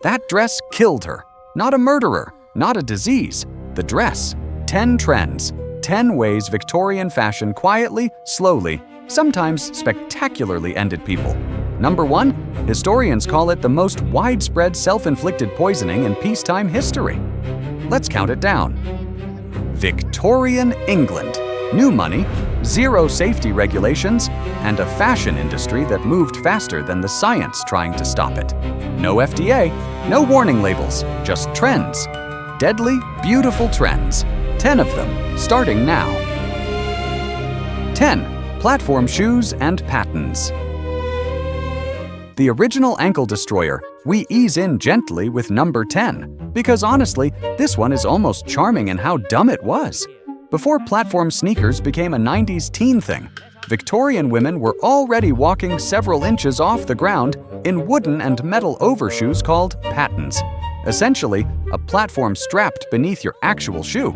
That dress killed her. Not a murderer, not a disease. The dress. 10 trends. 10 ways Victorian fashion quietly, slowly, sometimes spectacularly ended people. Number 1, historians call it the most widespread self-inflicted poisoning in peacetime history. Let's count it down. Victorian England. New money, zero safety regulations, and a fashion industry that moved faster than the science trying to stop it. No FDA, no warning labels, just trends. Deadly, beautiful trends. 10 of them, starting now. 10. Platform shoes and patents. The original ankle destroyer, we ease in gently with number 10, because honestly, this one is almost charming in how dumb it was. Before platform sneakers became a 90s teen thing, Victorian women were already walking several inches off the ground in wooden and metal overshoes called pattens. Essentially, a platform strapped beneath your actual shoe.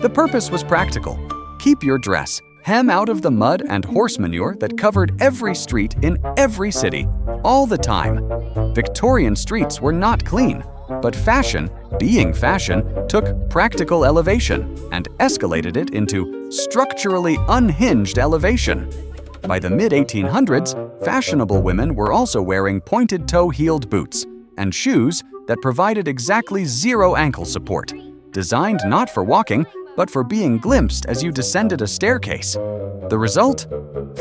The purpose was practical. Keep your dress, hem out of the mud and horse manure that covered every street in every city, all the time. Victorian streets were not clean, but fashion, being fashion, took practical elevation and escalated it into structurally unhinged elevation. By the mid-1800s, fashionable women were also wearing pointed-toe heeled boots and shoes that provided exactly zero ankle support, designed not for walking, but for being glimpsed as you descended a staircase. The result?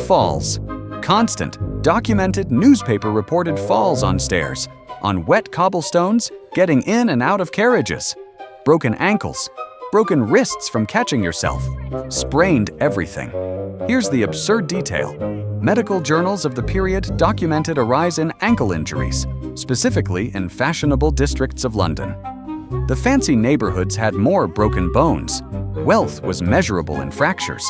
Falls. Constant, documented newspaper-reported falls on stairs, on wet cobblestones, getting in and out of carriages. Broken ankles, broken wrists from catching yourself, sprained everything. Here's the absurd detail. Medical journals of the period documented a rise in ankle injuries, specifically in fashionable districts of London. The fancy neighborhoods had more broken bones. Wealth was measurable in fractures.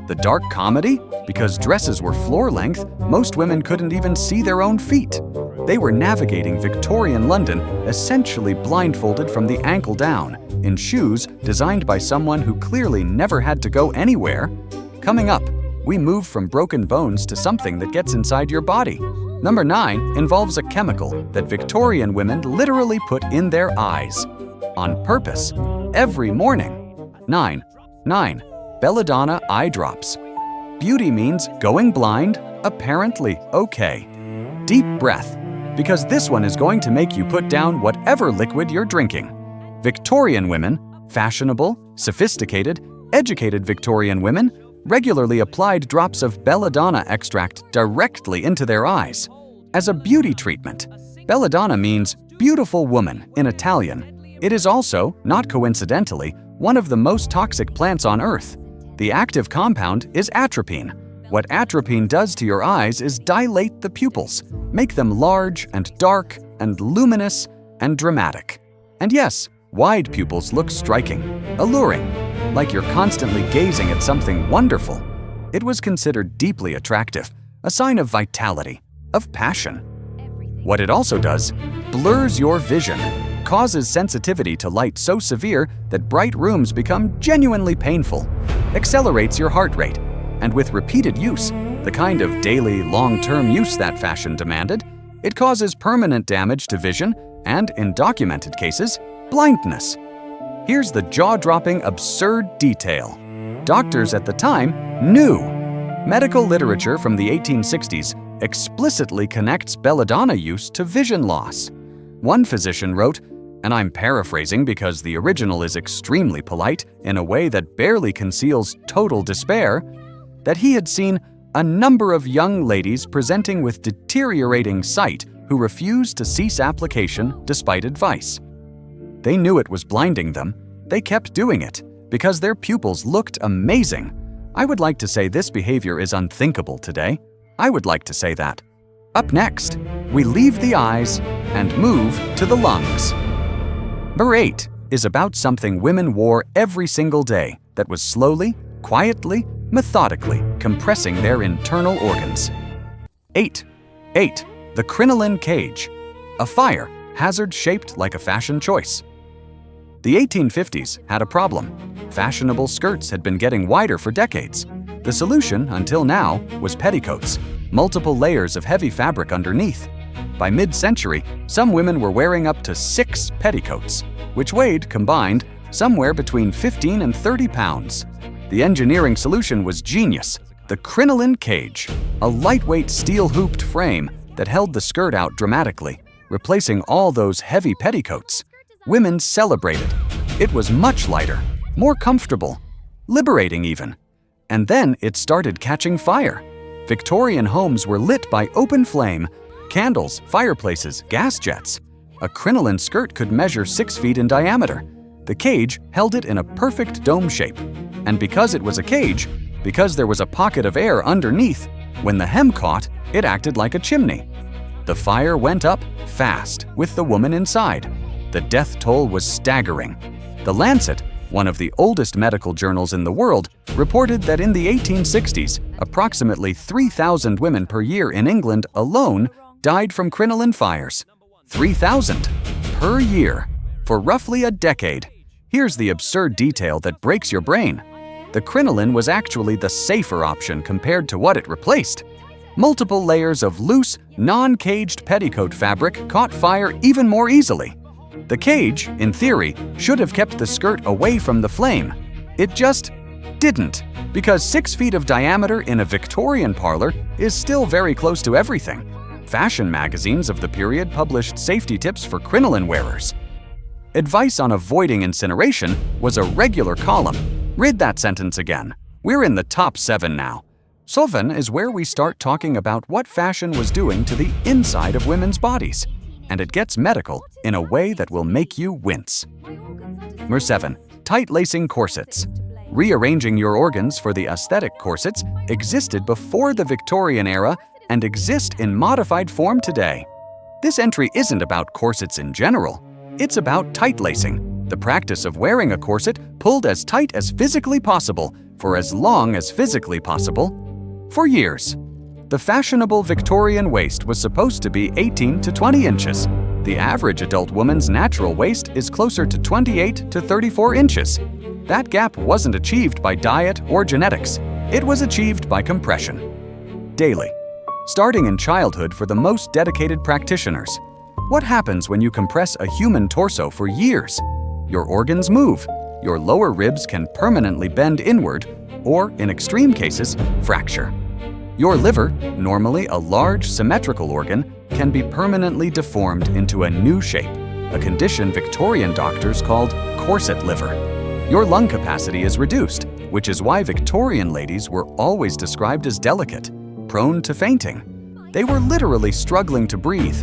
The dark comedy? Because dresses were floor length, most women couldn't even see their own feet. They were navigating Victorian London essentially blindfolded from the ankle down, in shoes designed by someone who clearly never had to go anywhere. Coming up, we move from broken bones to something that gets inside your body. Number 9 involves a chemical that Victorian women literally put in their eyes. On purpose, every morning. 9. Belladonna eye drops. Beauty means going blind, apparently okay. Deep breath, because this one is going to make you put down whatever liquid you're drinking. Victorian women, fashionable, sophisticated, educated Victorian women, regularly applied drops of belladonna extract directly into their eyes. As a beauty treatment, belladonna means beautiful woman in Italian. It is also, not coincidentally, one of the most toxic plants on Earth. The active compound is atropine. What atropine does to your eyes is dilate the pupils, make them large and dark and luminous and dramatic. And yes, wide pupils look striking, alluring, like you're constantly gazing at something wonderful. It was considered deeply attractive, a sign of vitality, of passion. What it also does, blurs your vision, causes sensitivity to light so severe that bright rooms become genuinely painful, accelerates your heart rate, and with repeated use, the kind of daily, long-term use that fashion demanded, it causes permanent damage to vision and, in documented cases, blindness. Here's the jaw-dropping, absurd detail. Doctors at the time knew. Medical literature from the 1860s explicitly connects belladonna use to vision loss. One physician wrote, and I'm paraphrasing because the original is extremely polite in a way that barely conceals total despair, that he had seen a number of young ladies presenting with deteriorating sight who refused to cease application despite advice. They knew it was blinding them. They kept doing it because their pupils looked amazing. I would like to say this behavior is unthinkable today. I would like to say that. Up next, we leave the eyes and move to the lungs. Number 8 is about something women wore every single day that was slowly, quietly, methodically compressing their internal organs. 8. The crinoline cage. A fire hazard shaped like a fashion choice. The 1850s had a problem. Fashionable skirts had been getting wider for decades. The solution, until now, was petticoats, multiple layers of heavy fabric underneath. By mid-century, some women were wearing up to 6 petticoats, which weighed, combined, somewhere between 15 and 30 pounds. The engineering solution was genius: the crinoline cage, a lightweight steel-hooped frame that held the skirt out dramatically, replacing all those heavy petticoats. Women celebrated. It was much lighter, more comfortable, liberating even. And then it started catching fire. Victorian homes were lit by open flame, candles, fireplaces, gas jets. A crinoline skirt could measure 6 feet in diameter. The cage held it in a perfect dome shape. And because it was a cage, because there was a pocket of air underneath, when the hem caught, it acted like a chimney. The fire went up fast, with the woman inside. The death toll was staggering. The Lancet, one of the oldest medical journals in the world, reported that in the 1860s, approximately 3,000 women per year in England alone died from crinoline fires. 3,000 per year, for roughly a decade. Here's the absurd detail that breaks your brain. The crinoline was actually the safer option compared to what it replaced. Multiple layers of loose, non-caged petticoat fabric caught fire even more easily. The cage, in theory, should have kept the skirt away from the flame. It just didn't, because 6 feet of diameter in a Victorian parlor is still very close to everything. Fashion magazines of the period published safety tips for crinoline wearers. Advice on avoiding incineration was a regular column. Read that sentence again. We're in the top 7 now. 7 is where we start talking about what fashion was doing to the inside of women's bodies. And it gets medical in a way that will make you wince. Number 7. Tight-lacing corsets. Rearranging your organs for the aesthetic corsets existed before the Victorian era and exist in modified form today. This entry isn't about corsets in general. It's about tight-lacing, the practice of wearing a corset pulled as tight as physically possible for as long as physically possible, for years. The fashionable Victorian waist was supposed to be 18 to 20 inches. The average adult woman's natural waist is closer to 28 to 34 inches. That gap wasn't achieved by diet or genetics. It was achieved by compression. Daily. Starting in childhood for the most dedicated practitioners. What happens when you compress a human torso for years? Your organs move. Your lower ribs can permanently bend inward, or, in extreme cases, fracture. Your liver, normally a large, symmetrical organ, can be permanently deformed into a new shape, a condition Victorian doctors called corset liver. Your lung capacity is reduced, which is why Victorian ladies were always described as delicate, prone to fainting. They were literally struggling to breathe.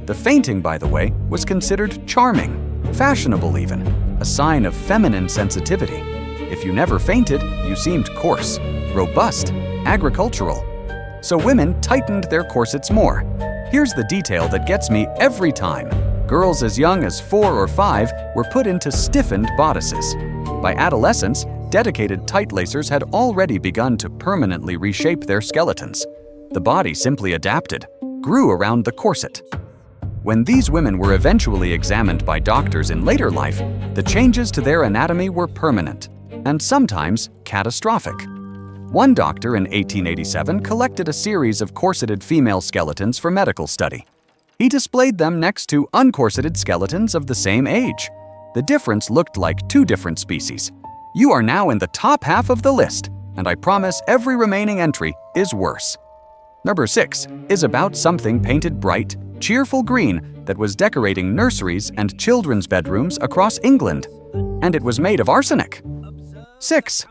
The fainting, by the way, was considered charming, fashionable even, a sign of feminine sensitivity. If you never fainted, you seemed coarse, robust, agricultural. So women tightened their corsets more. Here's the detail that gets me every time. Girls as young as 4 or 5 were put into stiffened bodices. By adolescence, dedicated tight-lacers had already begun to permanently reshape their skeletons. The body simply adapted, grew around the corset. When these women were eventually examined by doctors in later life, the changes to their anatomy were permanent, and sometimes catastrophic. One doctor in 1887 collected a series of corseted female skeletons for medical study. He displayed them next to uncorseted skeletons of the same age. The difference looked like 2 different species. You are now in the top half of the list, and I promise every remaining entry is worse. Number 6 is about something painted bright, cheerful green that was decorating nurseries and children's bedrooms across England. And it was made of arsenic. 6.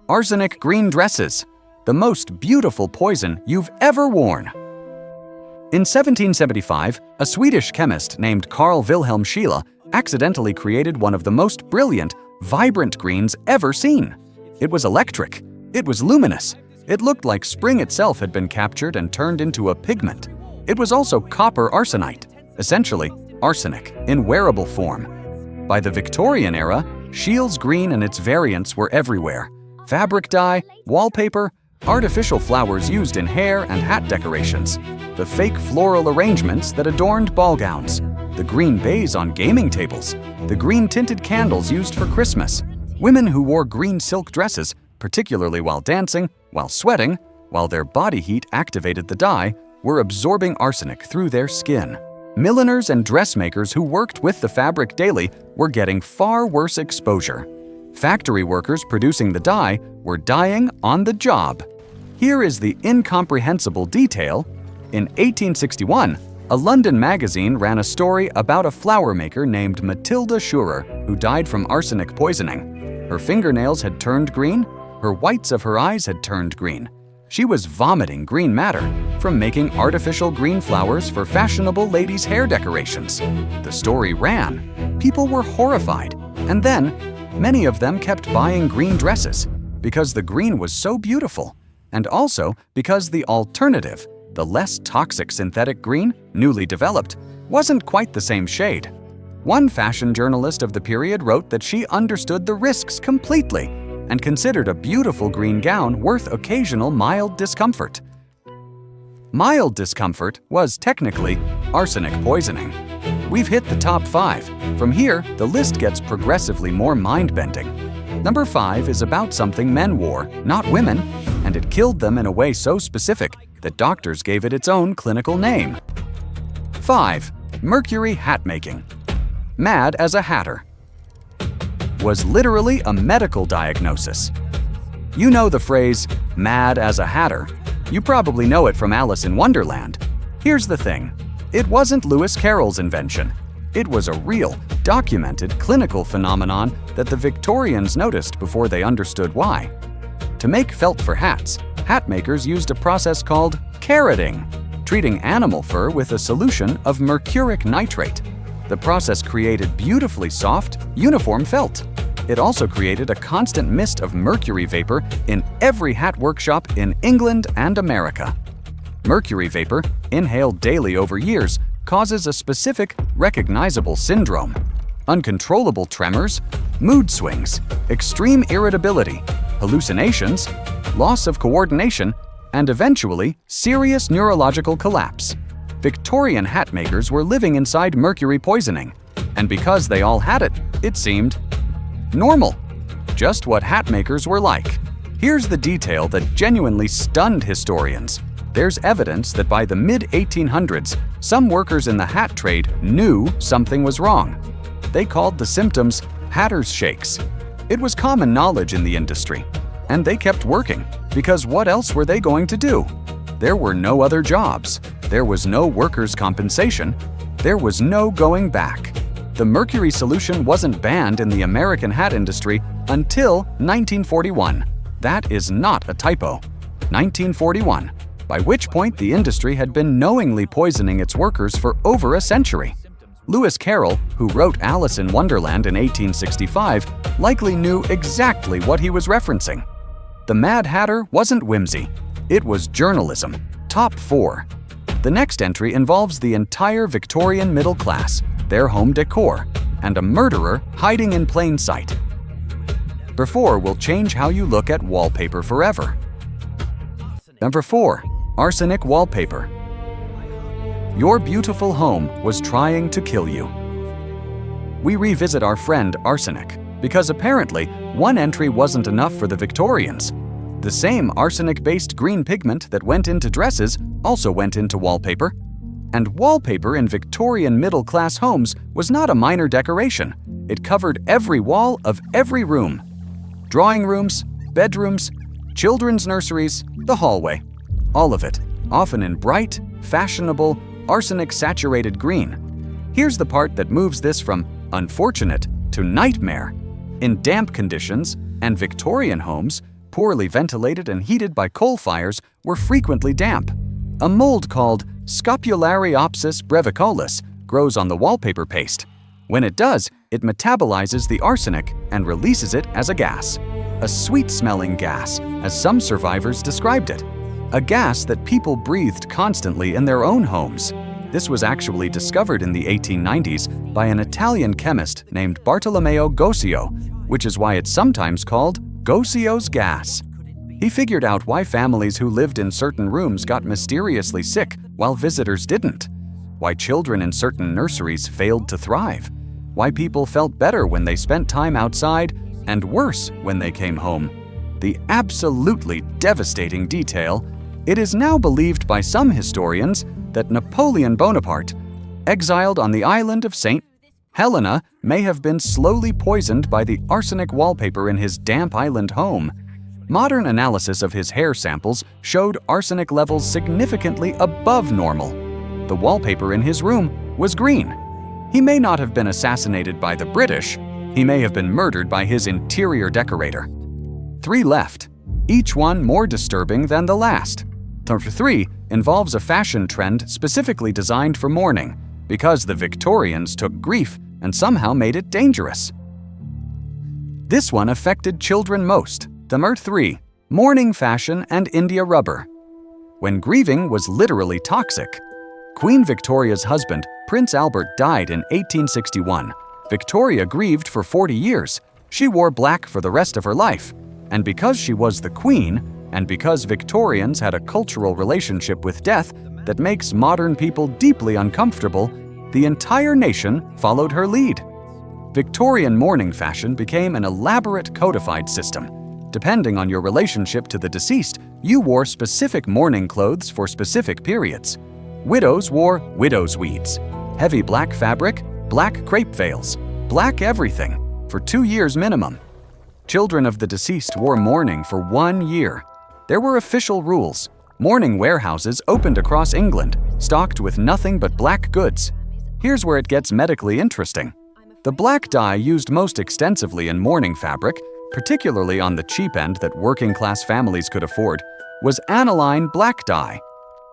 Arsenic green dresses, the most beautiful poison you've ever worn. In 1775, a Swedish chemist named Carl Wilhelm Scheele accidentally created one of the most brilliant, vibrant greens ever seen. It was electric. It was luminous. It looked like spring itself had been captured and turned into a pigment. It was also copper arsenite, essentially arsenic in wearable form. By the Victorian era, Scheele's green and its variants were everywhere. Fabric dye, wallpaper, artificial flowers used in hair and hat decorations, the fake floral arrangements that adorned ball gowns, the green baize on gaming tables, the green-tinted candles used for Christmas. Women who wore green silk dresses, particularly while dancing, while sweating, while their body heat activated the dye, were absorbing arsenic through their skin. Milliners and dressmakers who worked with the fabric daily were getting far worse exposure. Factory workers producing the dye were dying on the job. Here is the incomprehensible detail. In 1861, a London magazine ran a story about a flower maker named Matilda Schurer who died from arsenic poisoning. Her fingernails had turned green, her whites of her eyes had turned green. She was vomiting green matter from making artificial green flowers for fashionable ladies' hair decorations. The story ran. People were horrified, and then many of them kept buying green dresses because the green was so beautiful, and also because the alternative, the less toxic synthetic green, newly developed, wasn't quite the same shade. One fashion journalist of the period wrote that she understood the risks completely and considered a beautiful green gown worth occasional mild discomfort. Mild discomfort was technically arsenic poisoning. We've hit the top 5. From here, the list gets progressively more mind-bending. Number 5 is about something men wore, not women, and it killed them in a way so specific that doctors gave it its own clinical name. 5. Mercury hat making. Mad as a hatter was literally a medical diagnosis. You know the phrase, mad as a hatter. You probably know it from Alice in Wonderland. Here's the thing. It wasn't Lewis Carroll's invention. It was a real, documented clinical phenomenon that the Victorians noticed before they understood why. To make felt for hats, hat makers used a process called carroting, treating animal fur with a solution of mercuric nitrate. The process created beautifully soft, uniform felt. It also created a constant mist of mercury vapor in every hat workshop in England and America. Mercury vapor, inhaled daily over years, causes a specific, recognizable syndrome: uncontrollable tremors, mood swings, extreme irritability, hallucinations, loss of coordination, and eventually serious neurological collapse. Victorian hat makers were living inside mercury poisoning, and because they all had it, it seemed normal. Just what hat makers were like. Here's the detail that genuinely stunned historians. There's evidence that by the mid-1800s, some workers in the hat trade knew something was wrong. They called the symptoms hatter's shakes. It was common knowledge in the industry, and they kept working, because what else were they going to do? There were no other jobs. There was no workers' compensation. There was no going back. The mercury solution wasn't banned in the American hat industry until 1941. That is not a typo. 1941, by which point the industry had been knowingly poisoning its workers for over a century. Lewis Carroll, who wrote Alice in Wonderland in 1865, likely knew exactly what he was referencing. The Mad Hatter wasn't whimsy. It was journalism. Top 4. The next entry involves the entire Victorian middle class, their home decor, and a murderer hiding in plain sight. Number 4 will change how you look at wallpaper forever. Number 4. Arsenic wallpaper. Your beautiful home was trying to kill you. We revisit our friend arsenic, because apparently one entry wasn't enough for the Victorians. The same arsenic-based green pigment that went into dresses also went into wallpaper. And wallpaper in Victorian middle-class homes was not a minor decoration. It covered every wall of every room. Drawing rooms, bedrooms, children's nurseries, the hallway. All of it, often in bright, fashionable, arsenic-saturated green. Here's the part that moves this from unfortunate to nightmare. In damp conditions and Victorian homes, poorly ventilated and heated by coal fires, were frequently damp. A mold called Scopulariopsis brevicolus grows on the wallpaper paste. When it does, it metabolizes the arsenic and releases it as a gas. A sweet-smelling gas, as some survivors described it. A gas that people breathed constantly in their own homes. This was actually discovered in the 1890s by an Italian chemist named Bartolomeo Gossio, which is why it's sometimes called Gossio's gas. He figured out why families who lived in certain rooms got mysteriously sick while visitors didn't, why children in certain nurseries failed to thrive, why people felt better when they spent time outside and worse when they came home. The absolutely devastating detail: it is now believed by some historians that Napoleon Bonaparte, Exiled on the island of St. Helena may have been slowly poisoned by the arsenic wallpaper in his damp island home. Modern analysis of his hair samples showed arsenic levels significantly above normal. The wallpaper in his room was green. He may not have been assassinated by the British. He may have been murdered by his interior decorator. 3 left, each one more disturbing than the last. Number 3 involves a fashion trend specifically designed for mourning, because the Victorians took grief and somehow made it dangerous. This one affected children most. Number 3, mourning fashion and India rubber. When grieving was literally toxic. Queen Victoria's husband, Prince Albert, died in 1861. Victoria grieved for 40 years. She wore black for the rest of her life. And because she was the queen, and because Victorians had a cultural relationship with death that makes modern people deeply uncomfortable, the entire nation followed her lead. Victorian mourning fashion became an elaborate codified system. Depending on your relationship to the deceased, you wore specific mourning clothes for specific periods. Widows wore widow's weeds, heavy black fabric, black crepe veils, black everything, for 2 years minimum. Children of the deceased wore mourning for 1 year. There were official rules. Mourning warehouses opened across England, stocked with nothing but black goods. Here's where it gets medically interesting. The black dye used most extensively in mourning fabric, particularly on the cheap end that working-class families could afford, was aniline black dye.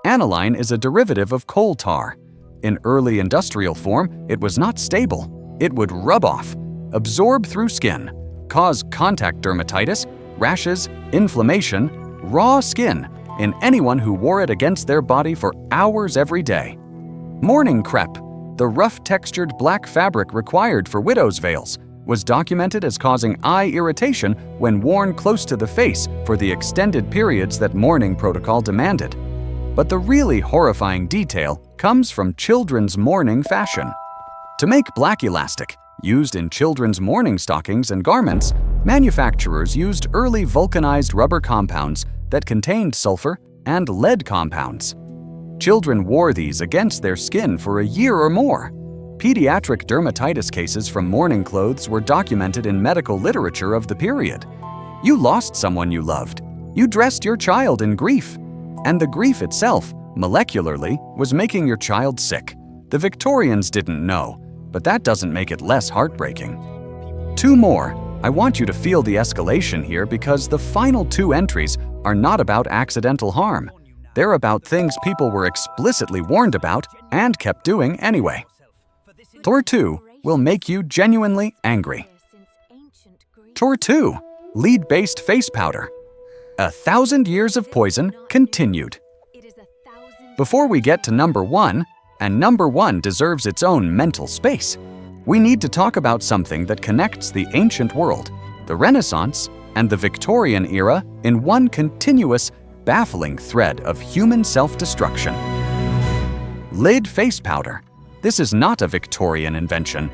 Aniline is a derivative of coal tar. In early industrial form, it was not stable. It would rub off, absorb through skin, cause contact dermatitis, rashes, inflammation, raw skin in anyone who wore it against their body for hours every day. Mourning crepe, the rough-textured black fabric required for widow's veils, was documented as causing eye irritation when worn close to the face for the extended periods that mourning protocol demanded. But the really horrifying detail comes from children's mourning fashion. To make black elastic, used in children's mourning stockings and garments, manufacturers used early vulcanized rubber compounds that contained sulfur and lead compounds. Children wore these against their skin for a year or more. Pediatric dermatitis cases from mourning clothes were documented in medical literature of the period. You lost someone you loved. You dressed your child in grief. And the grief itself, molecularly, was making your child sick. The Victorians didn't know, but that doesn't make it less heartbreaking. 2 more. I want you to feel the escalation here because the final 2 entries are not about accidental harm. They're about things people were explicitly warned about and kept doing anyway. Tour 2 will make you genuinely angry. Tour 2, lead-based face powder. 1,000 years of poison continued. Before we get to number 1, and number 1 deserves its own mental space, we need to talk about something that connects the ancient world, the Renaissance, and the Victorian era in one continuous, baffling thread of human self-destruction. Lid face powder. This is not a Victorian invention.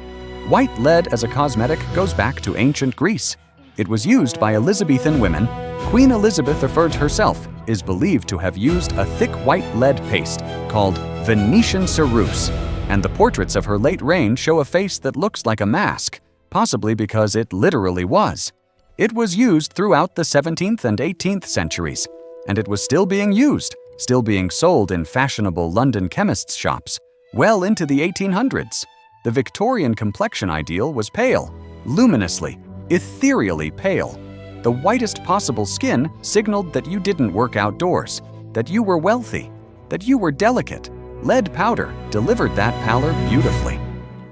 White lead as a cosmetic goes back to ancient Greece. It was used by Elizabethan women. Queen Elizabeth herself is believed to have used a thick white lead paste called Venetian cerusse, and the portraits of her late reign show a face that looks like a mask, possibly because it literally was. It was used throughout the 17th and 18th centuries, and it was still being used, still being sold in fashionable London chemists' shops, well into the 1800s. The Victorian complexion ideal was pale, luminously, ethereally pale. The whitest possible skin signaled that you didn't work outdoors, that you were wealthy, that you were delicate. Lead powder delivered that pallor beautifully.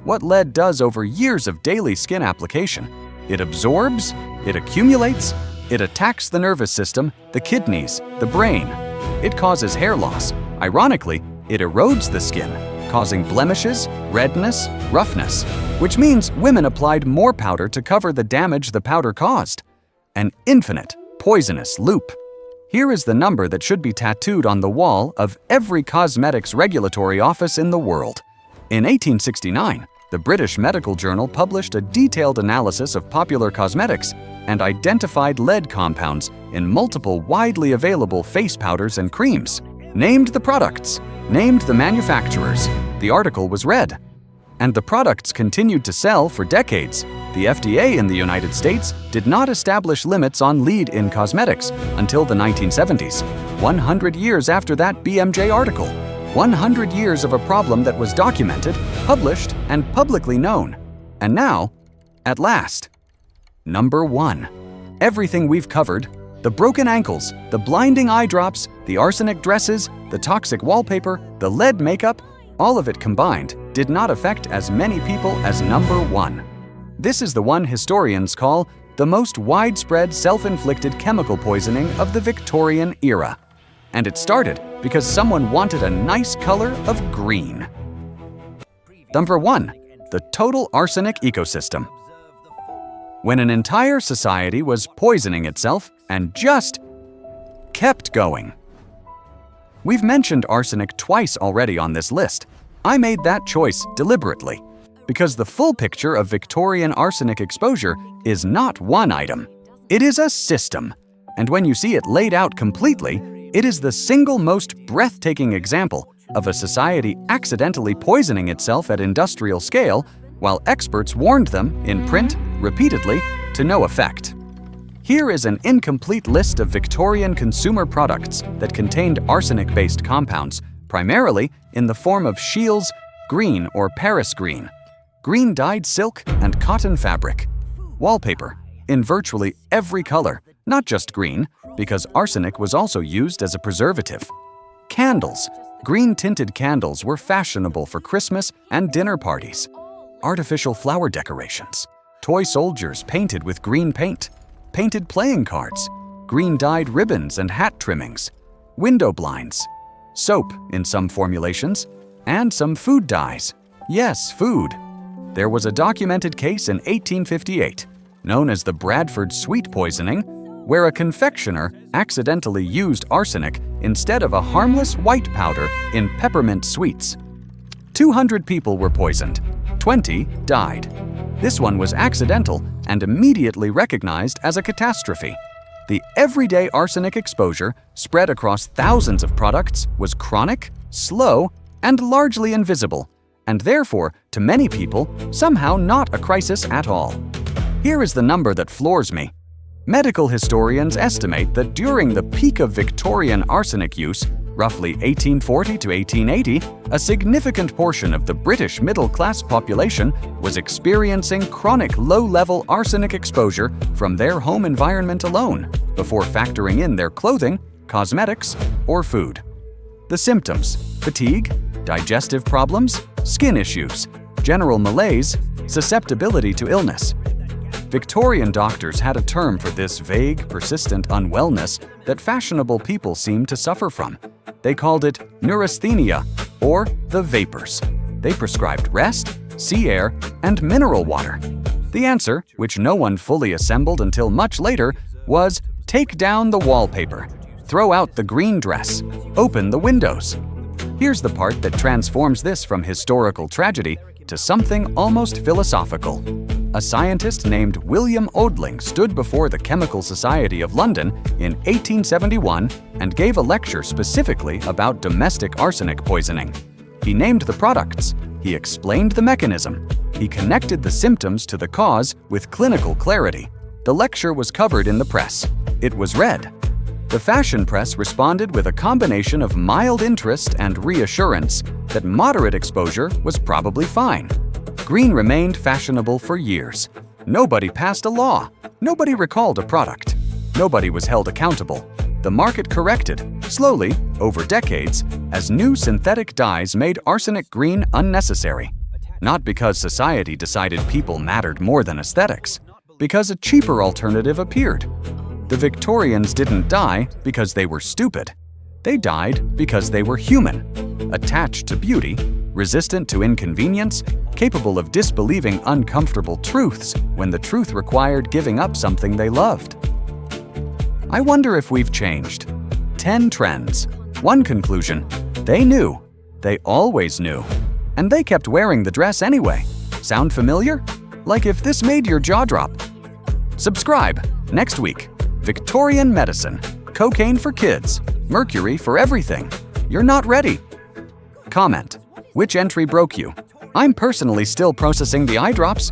What lead does over years of daily skin application, it absorbs, it accumulates, it attacks the nervous system, the kidneys, the brain. It causes hair loss. Ironically, it erodes the skin, causing blemishes, redness, roughness, which means women applied more powder to cover the damage the powder caused. An infinite, poisonous loop. Here is the number that should be tattooed on the wall of every cosmetics regulatory office in the world. In 1869, the British Medical Journal published a detailed analysis of popular cosmetics and identified lead compounds in multiple widely available face powders and creams, named the products, named the manufacturers, the article was read. And the products continued to sell for decades. The FDA in the United States did not establish limits on lead in cosmetics until the 1970s, 100 years after that BMJ article. 100 years of a problem that was documented, published, and publicly known. And now, at last. Number 1. Everything we've covered, the broken ankles, the blinding eye drops, the arsenic dresses, the toxic wallpaper, the lead makeup, all of it combined did not affect as many people as number 1. This is the one historians call the most widespread self-inflicted chemical poisoning of the Victorian era. And it started because someone wanted a nice color of green. Number 1. The total arsenic ecosystem. When an entire society was poisoning itself and just kept going. We've mentioned arsenic twice already on this list. I made that choice deliberately because the full picture of Victorian arsenic exposure is not one item. It is a system. And when you see it laid out completely, it is the single most breathtaking example of a society accidentally poisoning itself at industrial scale, while experts warned them, in print, repeatedly, to no effect. Here is an incomplete list of Victorian consumer products that contained arsenic-based compounds, primarily in the form of Scheele's green or Paris green, green-dyed silk and cotton fabric, wallpaper, in virtually every color, not just green, because arsenic was also used as a preservative. Candles. Green-tinted candles were fashionable for Christmas and dinner parties. Artificial flower decorations. Toy soldiers painted with green paint. Painted playing cards. Green-dyed ribbons and hat trimmings. Window blinds. Soap in some formulations. And some food dyes. Yes, food. There was a documented case in 1858, known as the Bradford sweet poisoning, where a confectioner accidentally used arsenic instead of a harmless white powder in peppermint sweets. 200 people were poisoned. 20 died. This one was accidental and immediately recognized as a catastrophe. The everyday arsenic exposure spread across thousands of products was chronic, slow, and largely invisible, and therefore, to many people, somehow not a crisis at all. Here is the number that floors me. Medical historians estimate that during the peak of Victorian arsenic use, roughly 1840 to 1880, a significant portion of the British middle-class population was experiencing chronic low-level arsenic exposure from their home environment alone, before factoring in their clothing, cosmetics, or food. The symptoms: fatigue, digestive problems, skin issues, general malaise, susceptibility to illness. Victorian doctors had a term for this vague, persistent unwellness that fashionable people seemed to suffer from. They called it neurasthenia, or the vapors. They prescribed rest, sea air, and mineral water. The answer, which no one fully assembled until much later, was take down the wallpaper, throw out the green dress, open the windows. Here's the part that transforms this from historical tragedy to something almost philosophical. A scientist named William Odling stood before the Chemical Society of London in 1871 and gave a lecture specifically about domestic arsenic poisoning. He named the products, he explained the mechanism, he connected the symptoms to the cause with clinical clarity. The lecture was covered in the press. It was read. The fashion press responded with a combination of mild interest and reassurance that moderate exposure was probably fine. Green remained fashionable for years. Nobody passed a law. Nobody recalled a product. Nobody was held accountable. The market corrected, slowly, over decades, as new synthetic dyes made arsenic green unnecessary. Not because society decided people mattered more than aesthetics, because a cheaper alternative appeared. The Victorians didn't die because they were stupid. They died because they were human, attached to beauty, resistant to inconvenience, capable of disbelieving uncomfortable truths when the truth required giving up something they loved. I wonder if we've changed. 10 trends. One conclusion: they knew. They always knew. And they kept wearing the dress anyway. Sound familiar? Like if this made your jaw drop. Subscribe. Next week. Victorian medicine. Cocaine for kids. Mercury for everything. You're not ready. Comment. Which entry broke you? I'm personally still processing the eye drops.